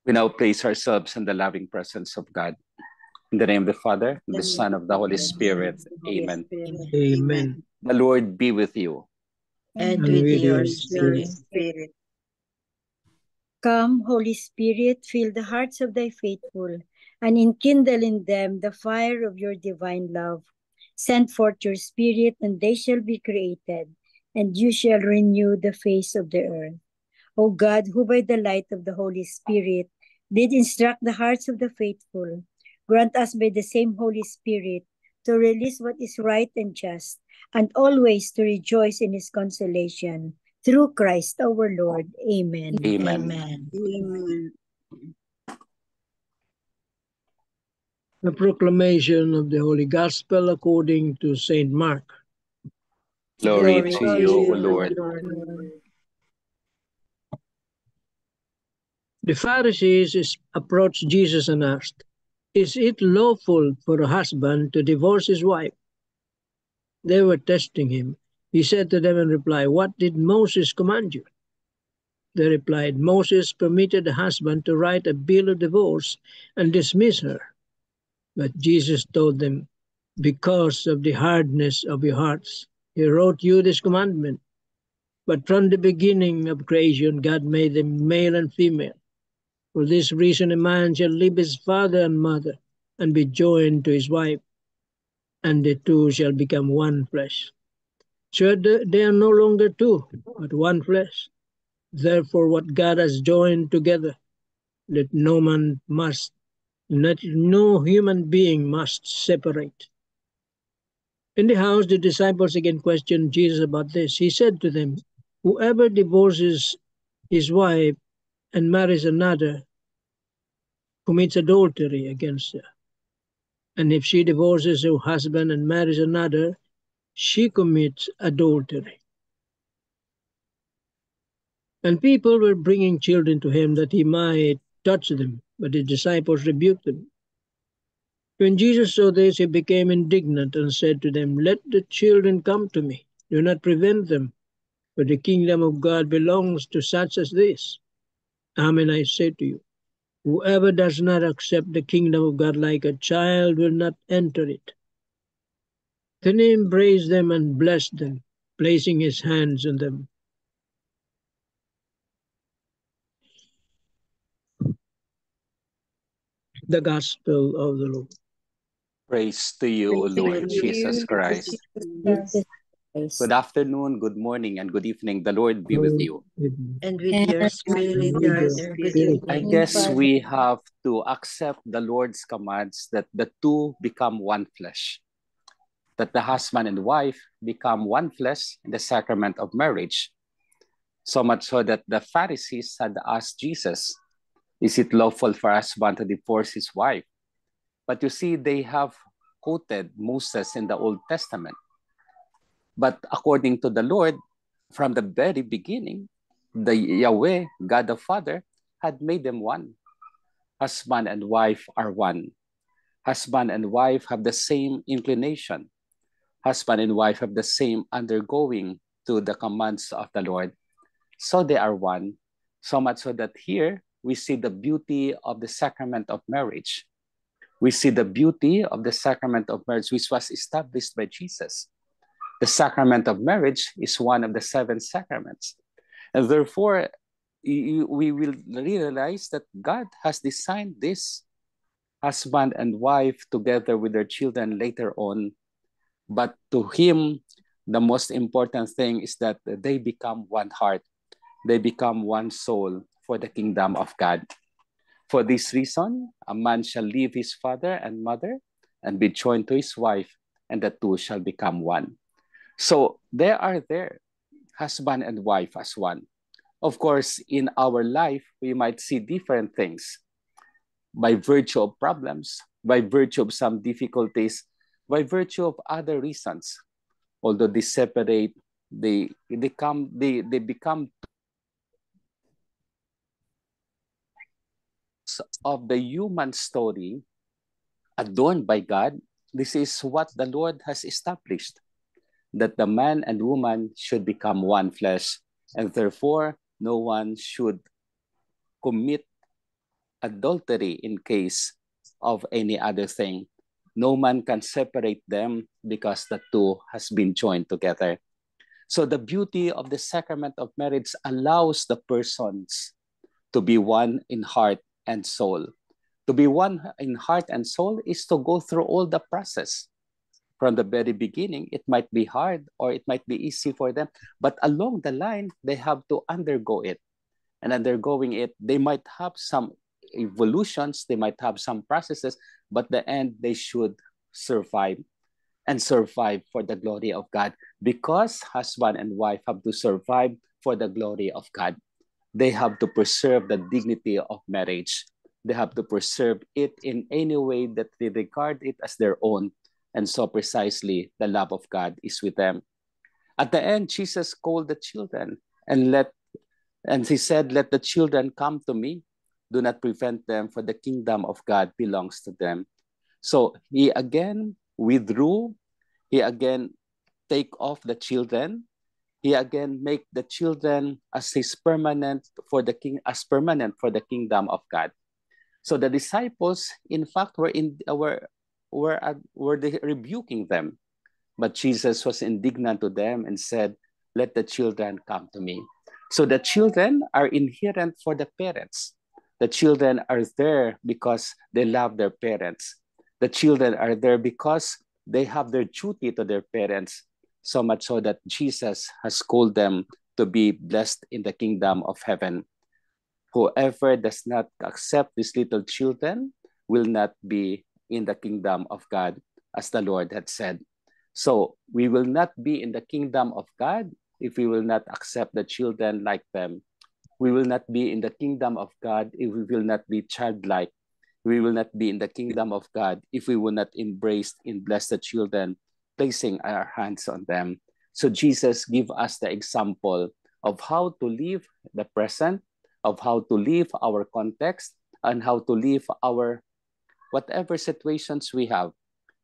We now place ourselves in the loving presence of God. In the name of the Father, the Son, of the Holy Spirit. Amen. Amen. The Lord be with you. And And with with your your spirit. Come, Holy Spirit, fill the hearts of thy faithful, and enkindle in them the fire of your divine love. Send forth your Spirit, and they shall be created, and you shall renew the face of the earth. O God, who by the light of the Holy Spirit did instruct the hearts of the faithful, grant us by the same Holy Spirit to release what is right and just, and always to rejoice in his consolation. Through Christ our Lord. Amen. Amen. Amen. The proclamation of the Holy Gospel according to Saint Mark. Glory to you, O Lord. The Pharisees approached Jesus and asked, "Is it lawful for a husband to divorce his wife?" They were testing him. He said to them in reply, "What did Moses command you?" They replied, "Moses permitted a husband to write a bill of divorce and dismiss her." But Jesus told them, "Because of the hardness of your hearts, he wrote you this commandment. But from the beginning of creation, God made them male and female. For this reason, a man shall leave his father and mother and be joined to his wife, and the two shall become one flesh. So they are no longer two, but one flesh. Therefore, what God has joined together, let no human being must separate." In the house, the disciples again questioned Jesus about this. He said to them, "Whoever divorces his wife and marries another commits adultery against her. And if she divorces her husband and marries another, she commits adultery." And people were bringing children to him that he might touch them, but the disciples rebuked them. When Jesus saw this, he became indignant and said to them, "Let the children come to me. Do not prevent them, for the kingdom of God belongs to such as this. Amen, I say to you, whoever does not accept the kingdom of God like a child will not enter it." Then he embraced them and blessed them, placing his hands on them. The Gospel of the Lord. Praise to you, O Lord Jesus Christ. Good afternoon, good morning, and good evening. The Lord be with you. And with your spirit, I guess we have to accept the Lord's commands that the two become one flesh, that the husband and wife become one flesh in the sacrament of marriage. So much so that the Pharisees had asked Jesus, "Is it lawful for a husband to divorce his wife?" But you see, they have quoted Moses in the Old Testament. But according to the Lord, from the very beginning, the Yahweh, God the Father, had made them one. Husband and wife are one. Husband and wife have the same inclination. Husband and wife have the same undergoing to the commands of the Lord. So they are one. So much so that here we see the beauty of the sacrament of marriage. We see the beauty of the sacrament of marriage, which was established by Jesus. The sacrament of marriage is one of the 7 sacraments. And therefore, we will realize that God has designed this husband and wife together with their children later on. But to him, the most important thing is that they become one heart. They become one soul for the kingdom of God. For this reason, a man shall leave his father and mother and be joined to his wife, and the two shall become one. So they are there, husband and wife as one. Of course, in our life, we might see different things by virtue of problems, by virtue of some difficulties, by virtue of other reasons. Although they separate, they become of the human story adorned by God. This is what the Lord has established, that the man and woman should become one flesh, and therefore no one should commit adultery in case of any other thing. No man can separate them because the two has been joined together. So the beauty of the sacrament of marriage allows the persons to be one in heart and soul. To be one in heart and soul is to go through all the process. From the very beginning, it might be hard or it might be easy for them, but along the line, they have to undergo it. And undergoing it, they might have some evolutions, they might have some processes, but the end, they should survive and survive for the glory of God, because husband and wife have to survive for the glory of God. They have to preserve the dignity of marriage. They have to preserve it in any way that they regard it as their own. And so precisely the love of God is with them. At the end, Jesus called the children and he said, "Let the children come to me. Do not prevent them, for the kingdom of God belongs to them." So he again withdrew. He again take off the children. He again make the children as his permanent for the kingdom of God. So the disciples, in fact, were they rebuking them, but Jesus was indignant to them and said, "Let the children come to me." So the children are inherent for the parents. The children are there because they love their parents. The children are there because they have their duty to their parents, so much so that Jesus has called them to be blessed in the kingdom of heaven. Whoever does not accept these little children will not be in the kingdom of God, as the Lord had said. So we will not be in the kingdom of God if we will not accept the children like them. We will not be in the kingdom of God if we will not be childlike. We will not be in the kingdom of God if we will not embrace and bless the children, placing our hands on them. So Jesus give us the example of how to live the present, of how to live our context, and how to live our whatever situations we have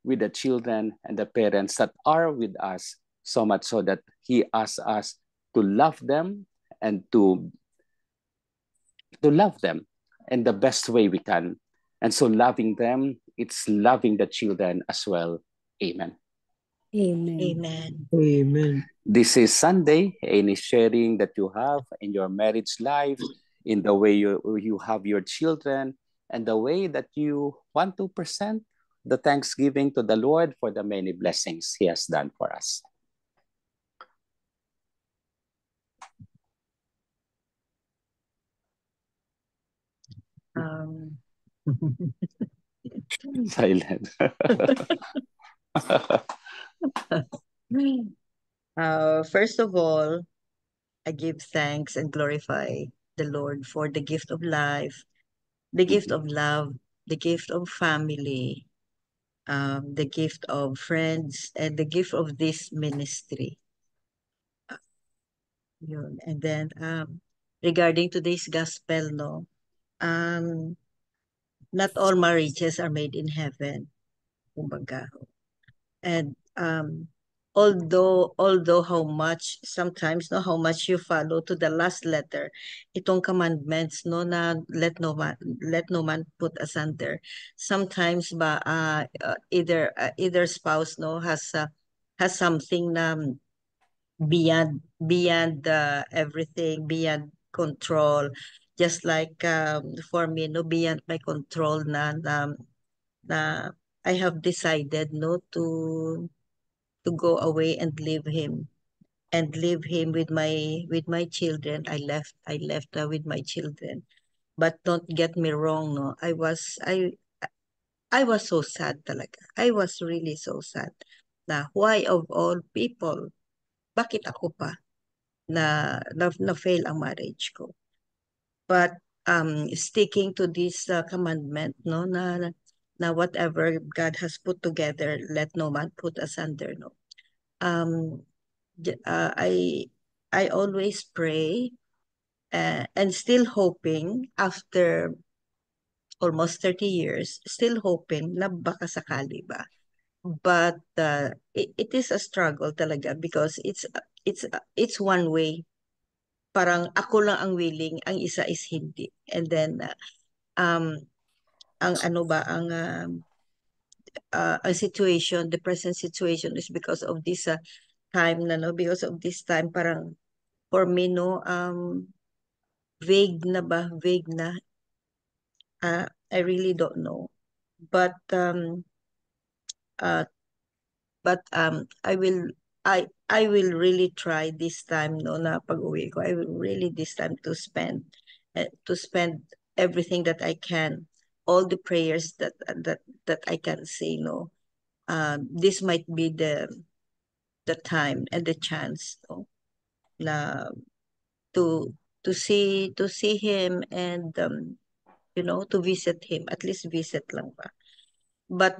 with the children and the parents that are with us, so much so that he asks us to love them and to love them in the best way we can. And so loving them, it's loving the children as well. Amen. Amen. Amen. Amen. This is Sunday. Any sharing that you have in your marriage life, in the way you have your children, and the way that you want to present the thanksgiving to the Lord for the many blessings he has done for us. Silent. First of all, I give thanks and glorify the Lord for the gift of life, the gift of love, the gift of family, the gift of friends, and the gift of this ministry. Yun. And then regarding today's gospel, no, not all marriages are made in heaven. Kumbaga. And although how much sometimes no how much you follow to the last letter itong commandments no na let no man put asunder, sometimes ba either spouse no has something na beyond everything, beyond control, just like for me no beyond my control na I have decided no to go away and leave him with my children. I left with my children. But don't get me wrong, no, I was so sad talaga. I was really so sad na why of all people, bakit ako pa na fail ang marriage ko. But sticking to this commandment no na whatever God has put together, let no man put asunder, no. I always pray and still hoping after almost 30 years, still hoping na baka sakali ba. But it is a struggle talaga because it's one way. Parang ako lang ang willing, ang isa is hindi. And then ang ano ba, ang situation, the present situation is because of this time na, no? Because of this time, parang for me, no, vague na ba? Vague na. I really don't know. But I will really try this time, no, na pag-uwi ko. I will really this time to spend everything that I can, all the prayers that I can say, no. This might be the time and the chance, no, na to see him and to visit him, at least visit lang ba. But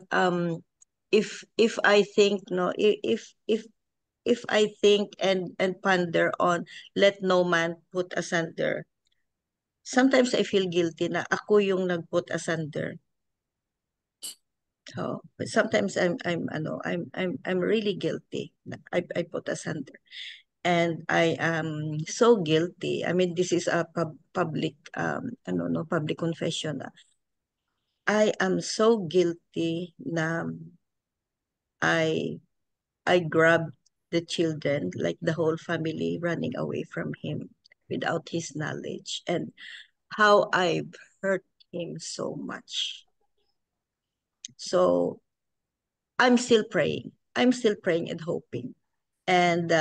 if I think, no, if I think and ponder on let no man put asunder, sometimes I feel guilty na ako yung nagput asunder. So, but sometimes I'm really guilty. I put asunder. And I am so guilty. I mean, this is a public public confession. I am so guilty na I grabbed the children, like the whole family, running away from him without his knowledge, and how I've hurt him so much. So I'm still praying. I'm still praying and hoping. And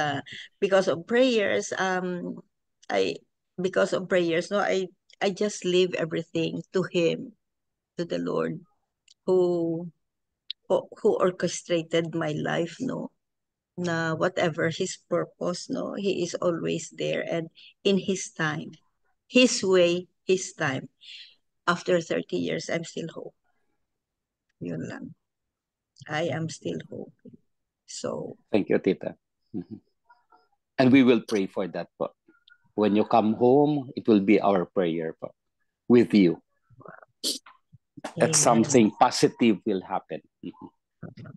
because of prayers, I because of prayers, no, I just leave everything to him, to the Lord, who orchestrated my life, no, na whatever his purpose, no, he is always there, and in his time, his way, his time. After 30 years, I'm still hope. Yun lang. I am still hoping. So, Thank you, Tita. Mhm. And we will pray for that po. When you come home, it will be our prayer po, with you. That amen. something positive will happen. Mhm.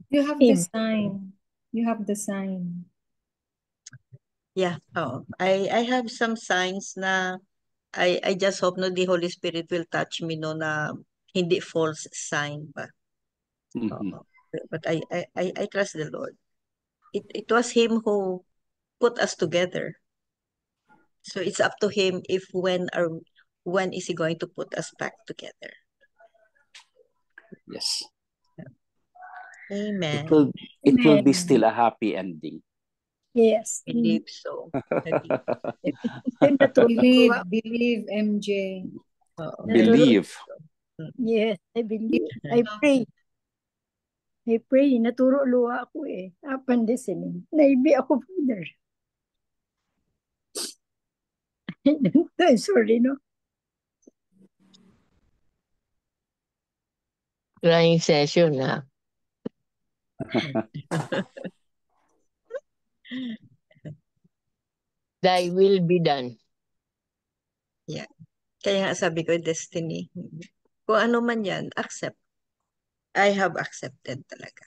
You have the Amen. sign. You have the sign. Yeah, I have some signs na I just hope, no, the Holy Spirit will touch me, no, na hindi false sign pa. Mhm. But I trust the Lord. It was him who put us together. So it's up to him if when is he going to put us back together. Yes. Amen. It will be Amen. still a happy ending. Yes. Believe so. Natutuwa. Believe, MJ. Believe. Yes, I believe. I pray. I pray. Naturo luwa ako eh. Apan listening. Naibi ako, Father. I'm sorry, no? Crying session na. Thy will be done. Yeah. Kaya nga sabi ko, destiny. Kung ano man yan, accept. I have accepted talaga.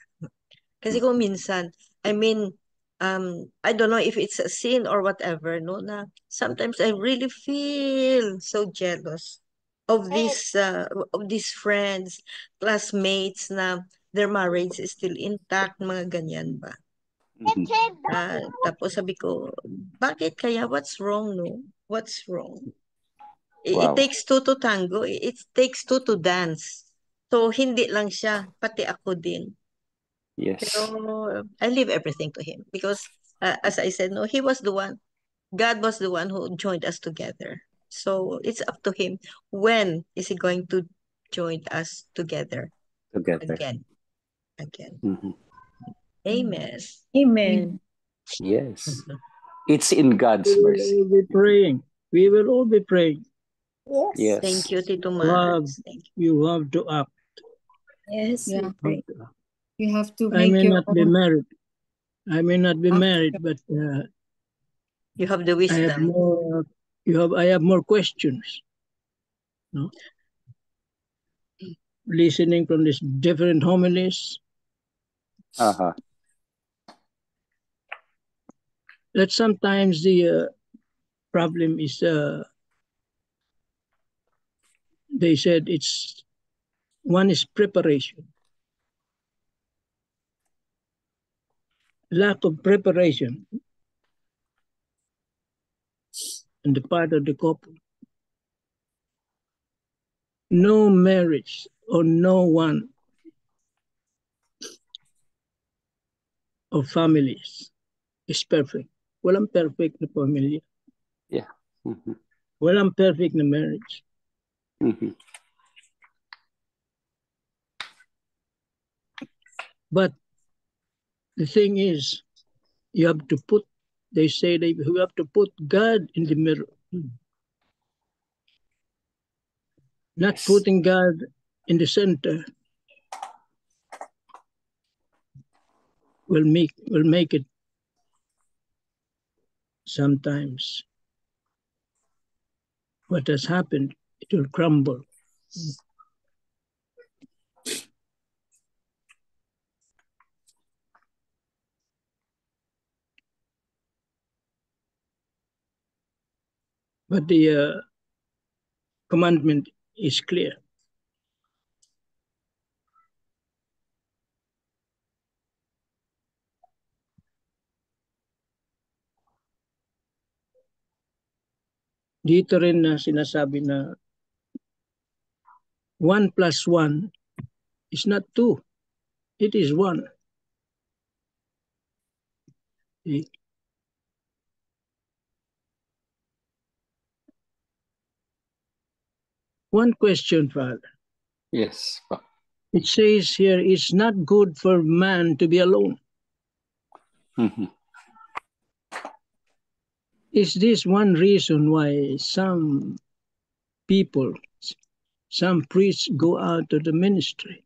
Kasi kung minsan, I mean, I don't know if it's a sin or whatever, no, na sometimes I really feel so jealous of these friends, classmates na their marriage is still intact, mga ganyan ba. Mhm. Tapos sabi ko, bakit kaya? What's wrong, no? What's wrong? It Wow. takes two to tango. It takes two to dance. So, hindi lang siya, pati ako din. Yes. Pero I leave everything to him because, as I said, no, he was the one, God was the one who joined us together. So, it's up to him. When is he going to join us together Together. again? Mhm. Amen. Amen. Yes. It's in God's We will mercy. all be praying. We will all be praying. Yes. Yes. Thank you, Tito Love, Max. Thank you. you have to act. Yes, Yeah. we pray. You have to I make may your not be own. married. I may not be Act. married, but You have the I have wisdom. more. I have more questions. No? Listening from these different homilies, Uh-huh. that sometimes the problem is they said one is preparation. Lack of preparation on the part of the couple. No marriage or no one of families is perfect. Walang perfect na pamilya. Yeah. Mm-hmm. Walang perfect na marriage. Mm-hmm. But the thing is, you have to put, they say that you have to put God in the middle. Not Yes. putting God in the center will make it sometimes. What has happened, it will crumble. But the commandment is clear. Dito rin na sinasabi na 1 plus 1 is not 2. It is 1. See? One question, Father. Yes. It says here, it's not good for man to be alone. Mm-hmm. Is this one reason why some people, some priests go out of the ministry?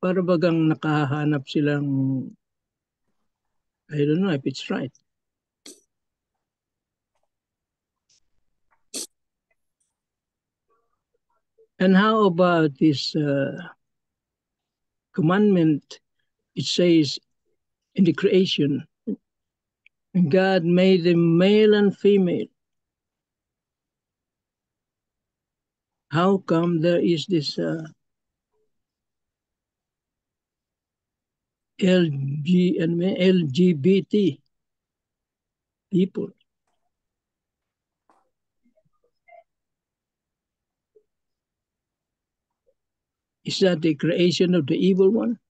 Para bagang nakahanap silang, I don't know if it's right. And how about this commandment? It says in the creation, God made them male and female. How come there is this LGBT people? Is that the creation of the evil one?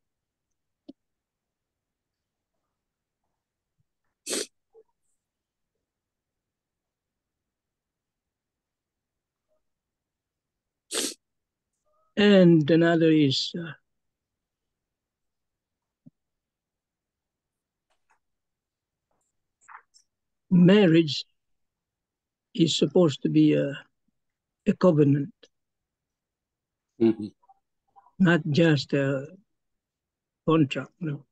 And another is marriage is supposed to be a covenant, Mm-hmm. not just a contract. No.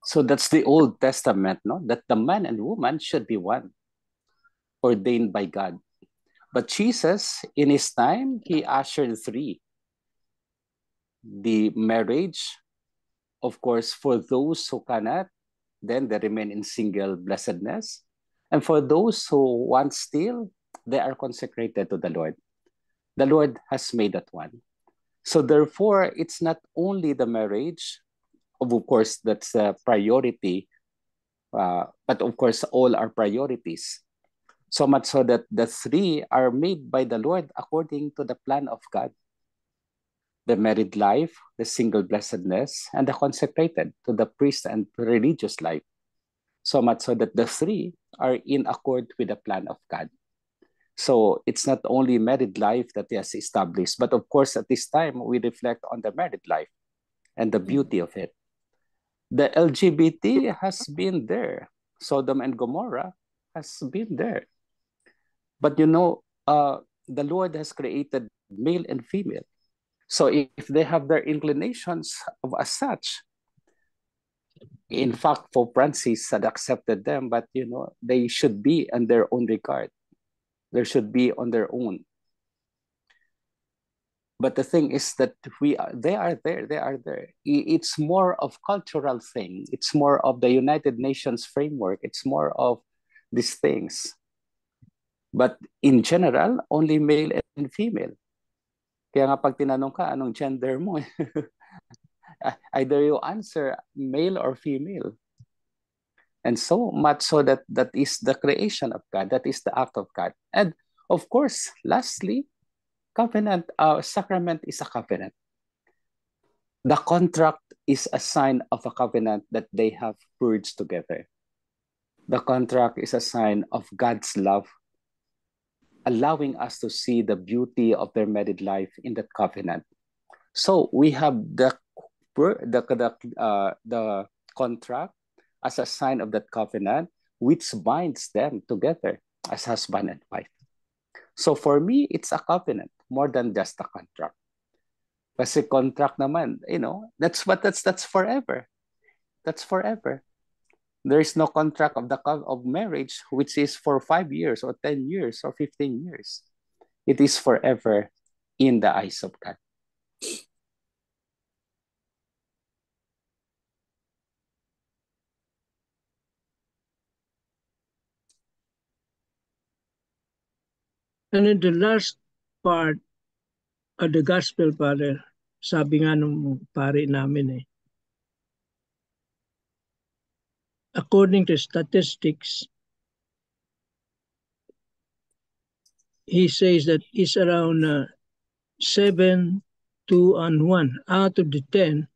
So that's the Old Testament, no? That the man and woman should be one, ordained by God. But Jesus, in his time, he ushered 3. The marriage, of course, for those who cannot, then they remain in single blessedness. And for those who want still, they are consecrated to the Lord. The Lord has made that one. So therefore, it's not only the marriage, of course, that's a priority, but of course, all are priorities. So much so that the 3 are made by the Lord according to the plan of God. The married life, the single blessedness, and the consecrated to the priest and religious life. So much so that the 3 are in accord with the plan of God. So it's not only married life that he has established, but of course, at this time, we reflect on the married life and the beauty of it. The LGBT has been there. Sodom and Gomorrah has been there. But the Lord has created male and female. So if they have their inclinations as such, in fact, Pope Francis had accepted them, but they should be in their own regard. They should be on their own. But the thing is that they are there. It's more of cultural thing. It's more of the United Nations framework. It's more of these things. But in general, only male and female. Kaya nga pag tinanong ka, anong gender mo? Either you answer male or female. And so much so that is the creation of God. That is the act of God. And of course, lastly, covenant, sacrament is a covenant. The contract is a sign of a covenant that they have purged together. The contract is a sign of God's love, allowing us to see the beauty of their married life in that covenant. So we have the contract as a sign of that covenant, which binds them together as husband and wife. So for me, it's a covenant more than just a contract. Kasi contract naman, that's forever. That's forever. There is no contract of marriage which is for 5 years or 10 years or 15 years. It is forever in the eyes of God. And in the last part of the gospel, Father, sabi nga nung pare namin according to statistics, he says that it's around 7, 2, and 1. Out of the 10,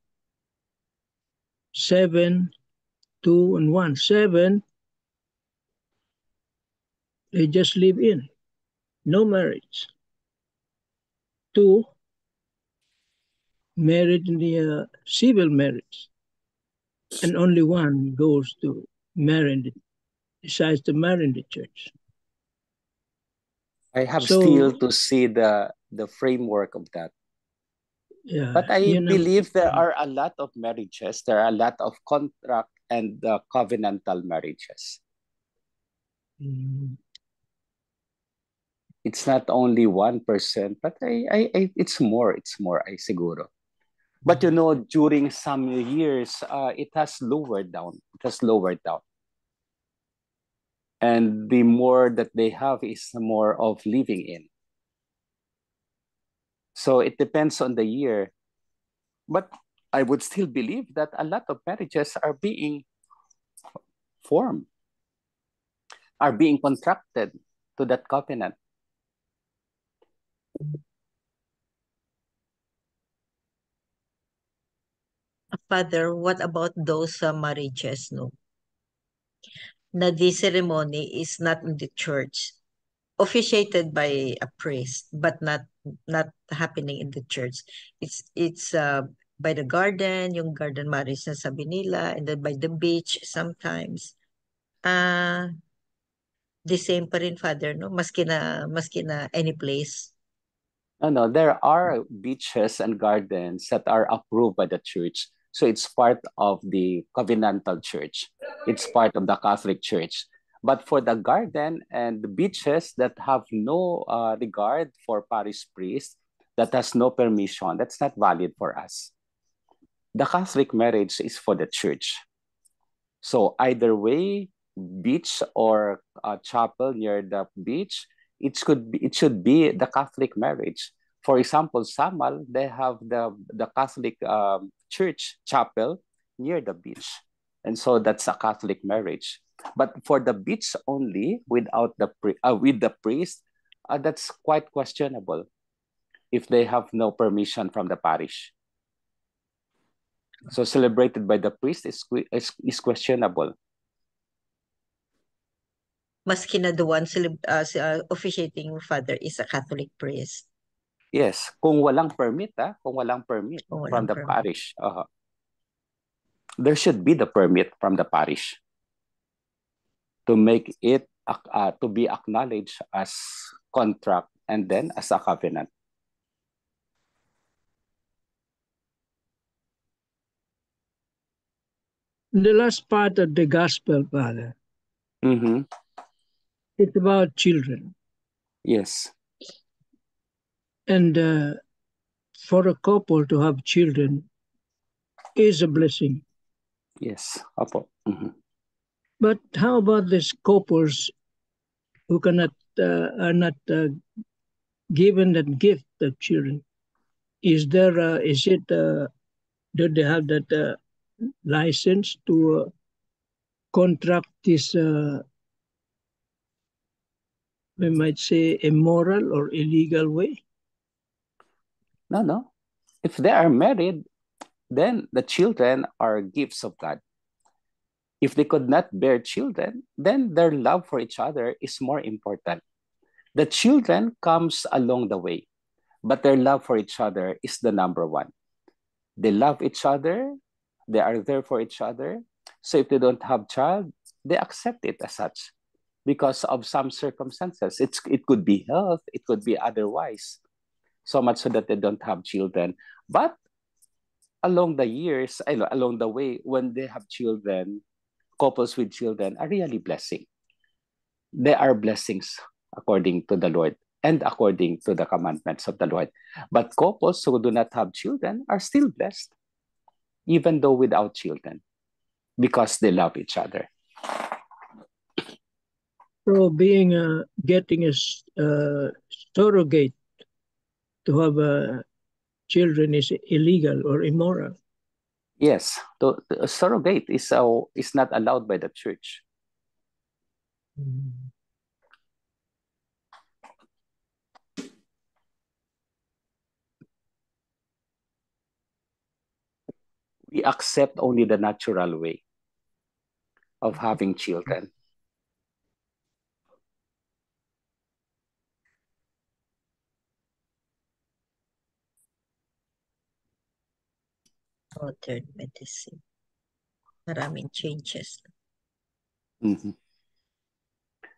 7, 2, and 1. 7, they just live in. No marriage. 2, married in the civil marriage. And only 1 goes to marry, decides to marry in the church. I have still to see the framework of that. Yeah, but I believe there are a lot of marriages. There are a lot of contract and covenantal marriages. Mm. It's not only 1%, but it's more. It's more, siguro. But during some years, it has lowered down. It has lowered down. And the more that they have is more of living in. So it depends on the year. But I would still believe that a lot of marriages are being formed, are being contracted to that covenant. Father, what about those marriages, no? Na the ceremony is not in the church, officiated by a priest, but not happening in the church. It's by the garden, yung garden marriage na sabi nila, and then by the beach sometimes. The same pa rin, Father, no? Maski na any place. No, there are beaches and gardens that are approved by the church. So it's part of the covenantal church. It's part of the Catholic Church. But for the garden and the beaches that have no regard for parish priest, that has no permission, that's not valid for us. The Catholic marriage is for the church. So either way, beach or a chapel near the beach, it should be the Catholic marriage. For example, Samal, they have the Catholic church chapel near the beach. And so that's a Catholic marriage. But for the beach only, without with the priest, that's quite questionable if they have no permission from the parish. So celebrated by the priest is questionable. Maski na the one officiating father is a Catholic priest. Yes, kung walang permit, kung walang permit from the parish. there should be the permit from the parish to make it to be acknowledged as contract and then as a covenant. The last part of the gospel, Father, Mm-hmm. it's about children. Yes. And for a couple to have children is a blessing. Yes. Apo. Mm-hmm. But how about these couples who are not given that gift of children? Do they have that license to contract this, we might say, immoral or illegal way? No. If they are married, then the children are gifts of God. If they could not bear children, then their love for each other is more important. The children comes along the way, but their love for each other is the number one. They love each other, they are there for each other. So if they don't have child, they accept it as such because of some circumstances. It could be health, it could be otherwise. So much so that they don't have children. But along the years, along the way, when they have children, couples with children are really blessing. They are blessings according to the Lord and according to the commandments of the Lord. But couples who do not have children are still blessed, even though without children, because they love each other. So getting a surrogate to have children is illegal or immoral. Yes, the surrogate is not allowed by the church. We accept only the natural way of having children. Modern medicine. Maraming changes. Mm-hmm.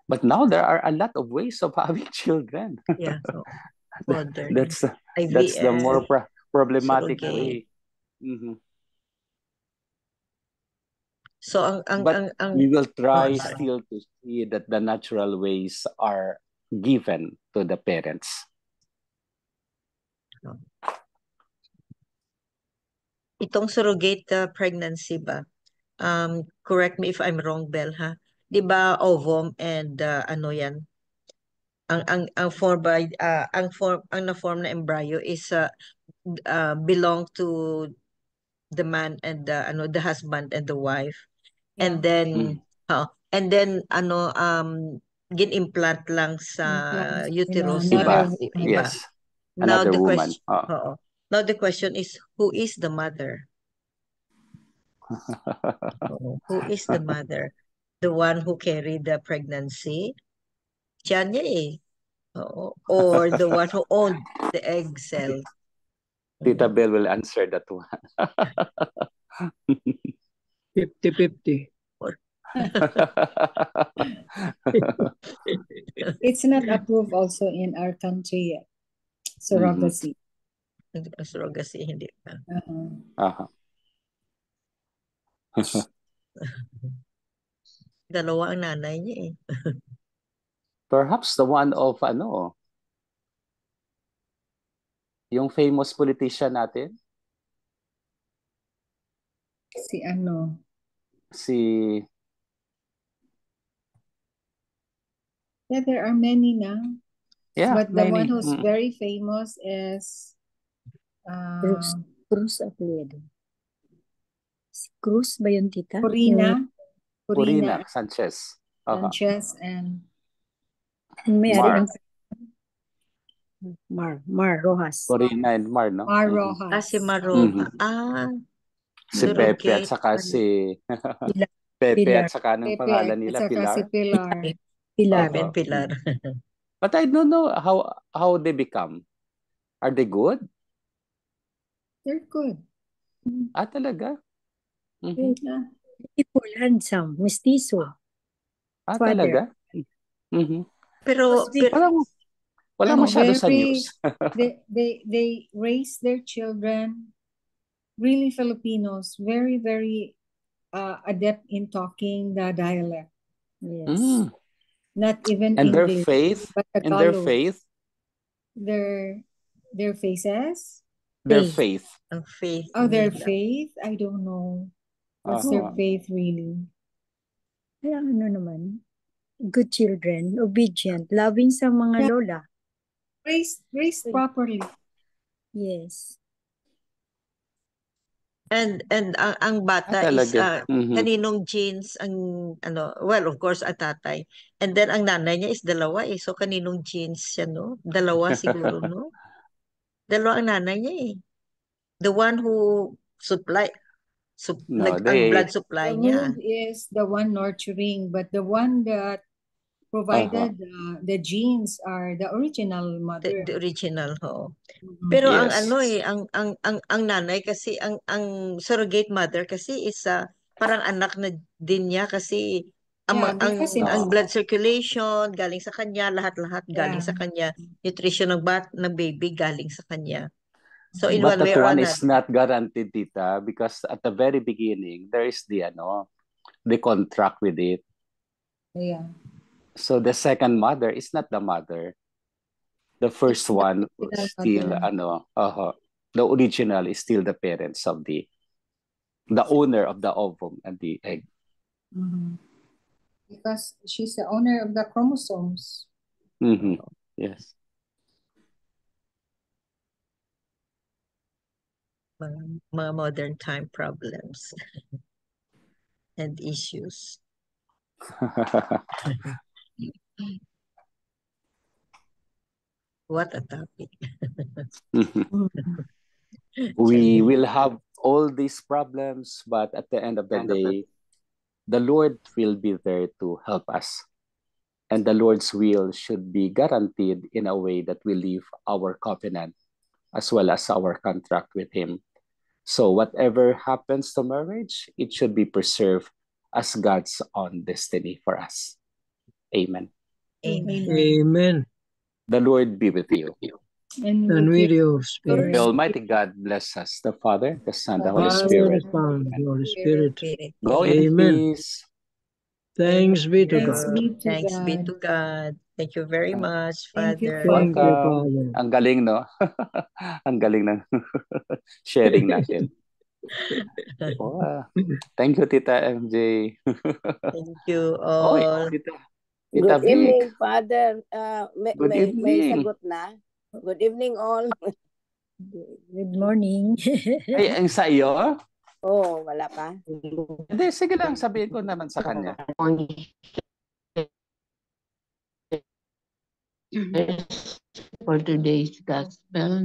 But now there are a lot of ways of having children. Yeah. Modern. That's the IVF, more problematic surrogate. way. Mm-hmm. So But we will try sorry. still to see that the natural ways are given to the parents. Itong surrogate pregnancy ba? Correct me if I'm wrong, Bel, ha? 'Di ba ovum and ano 'yan? Ang form by ang na-form na embryo is belong to the man and the husband and the wife. And then gin-implant lang sa uterus Iba. iba. Yes. Now Another the woman. question, now the question is, who is the mother? Who is the mother? The one who carried the pregnancy? Siya niya eh. Or the one who owned the egg cell? Tita Bell will answer that one. 50-50. It's not approved also in our country yet. Surrogacy. Surrogacy, hindi pa. Dalawa ang nanay niya eh. Perhaps the one of yung famous politician natin? Yeah, there are many now. Yeah, but the many. one who's very famous is Cruz Apellido. Si Cruz ba yun, tita? Corina Sanchez. Sanchez and Mar Rojas. Corina and Mar, no? Mar Rojas. Si Mar Rojas. Si Pepe at saka si Pepe at saka anong pangalan nila? Pilar? Si Pilar. Pilar. But I don't know how they become. Are they good? They're good. Talaga? Mhm. Beautiful, handsome, mestizo, Ah, father. talaga? Mhm. Pero, Must be Walang masyado sa very, news. they raise their children, really Filipinos, very, very adept in talking the dialect. yes. Mm. Not even And their English, faith, but in their Tagalog. faith, Their faces. their Faith. faith. ang faith Oh, their nila. faith? I don't know. What's their Uh-huh. faith really? Kaya ano naman, good children, obedient, loving sa mga Yeah. lola. Raised properly. Yes. And ang bata is Talaga. Mhm. kaninong genes ang well, of course ang tatay. And then ang nanay niya is dalawa eh. So kaninong genes siya, no? Dalawa siguro, no? Dalawa ang nanay niya eh. The one who No, ang blood supply The niya. womb is the one nurturing, but the one that provided the genes are the original mother. The original, ho. Mhm. Pero ang Yes. ang nanay kasi ang surrogate mother kasi is parang anak na din niya kasi because ang blood circulation galing sa kanya, lahat-lahat galing sa kanya, nutrition ng baby galing sa kanya. So in But one way that or one another. is not guaranteed, tita, because at the very beginning, there is the contract with it. Yeah. So the second mother is not the mother. The first one original still, mother. the original is still the parents of the owner of the ovum and the egg. Mhm. Because she's the owner of the chromosomes. Mhm. Yes. Mga modern time problems and issues. What a topic. We will have all these problems, but at the end of the day, the Lord will be there to help us. And the Lord's will should be guaranteed in a way that we live our covenant as well as our contract with Him. So whatever happens to marriage, it should be preserved as God's own destiny for us. Amen. Amen. Amen. The Lord be with you. And with your spirit. The Almighty God bless us, the Father, the Son, the Holy Father, Spirit. the Son, the Holy Spirit. Go in Amen. peace. Thanks be to Thanks God. be to Thanks be God. to God. Thank you very much, Thank you, Father. Thank you, Welcome. Father. Ang galing, no? Ang galing ng sharing natin. Thank you, Tita MJ. Thank you Oy, all. Tita Good Vic. evening, Father. Good May evening. sagot na. Good evening, all. Good morning. Ay, ang sa iyo? Oh, wala pa. Hindi, sige lang, sabihin ko naman sa kanya. For today's gospel,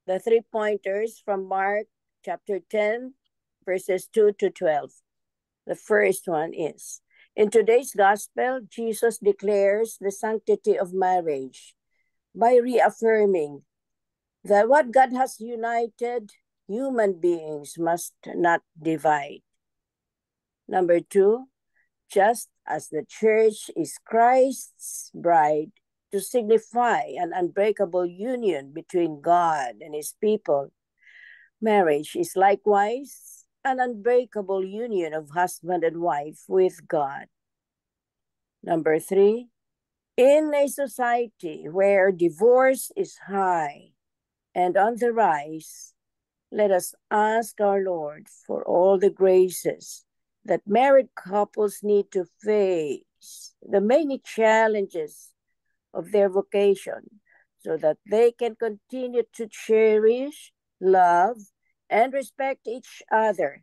the three pointers from Mark chapter 10, verses 2 to 12. The first one is, in today's gospel, Jesus declares the sanctity of marriage by reaffirming that what God has united, human beings must not divide. Number 2, just as the church is Christ's bride, to signify an unbreakable union between God and his people, marriage is likewise an unbreakable union of husband and wife with God. Number 3, in a society where divorce is high and on the rise, let us ask our Lord for all the graces that married couples need to face the many challenges of their vocation so that they can continue to cherish, love, and respect each other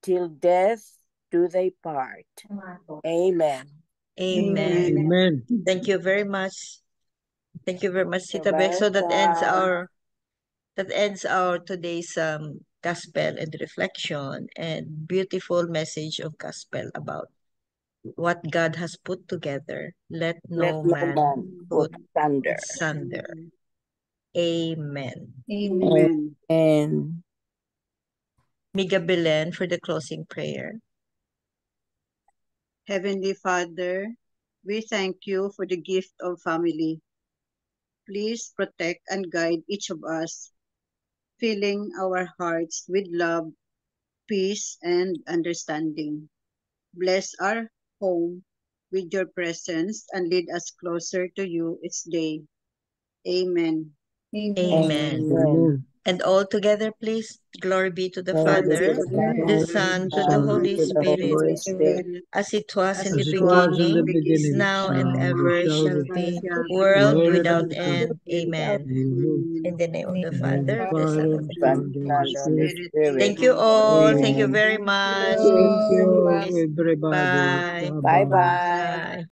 till death do they part. Amen. Amen. Amen. Thank you very much. Thank you very much, Tita Beck. So that ends our today's gospel and reflection and beautiful message of gospel about what God has put together, let Let no no man man put put asunder. asunder. Amen. Amen. And Miga Belen for the closing prayer. Heavenly Father, we thank you for the gift of family. Please protect and guide each of us, filling our hearts with love, peace, and understanding. Bless our home with your presence and lead us closer to you each day. Amen. Amen. Amen. And all together, please, glory be to the glory be Father, to the the Father, Son, to the Son, Holy to the Spirit, Holy Spirit, as it was in As the as it it was was in the in beginning, the is beginning, beginning, now, and now and ever shall shall be, be, shall be, world world without without end. end. Amen. Amen. In the name of the In the name of Father, the of the Son, Father, of and the Son, Holy and Spirit. the Holy Son, Holy Spirit. Spirit. Thank you all. Thank you Amen. very Thank much. Thank you. you, Please, everybody. bye. Bye Bye-bye. bye. Bye.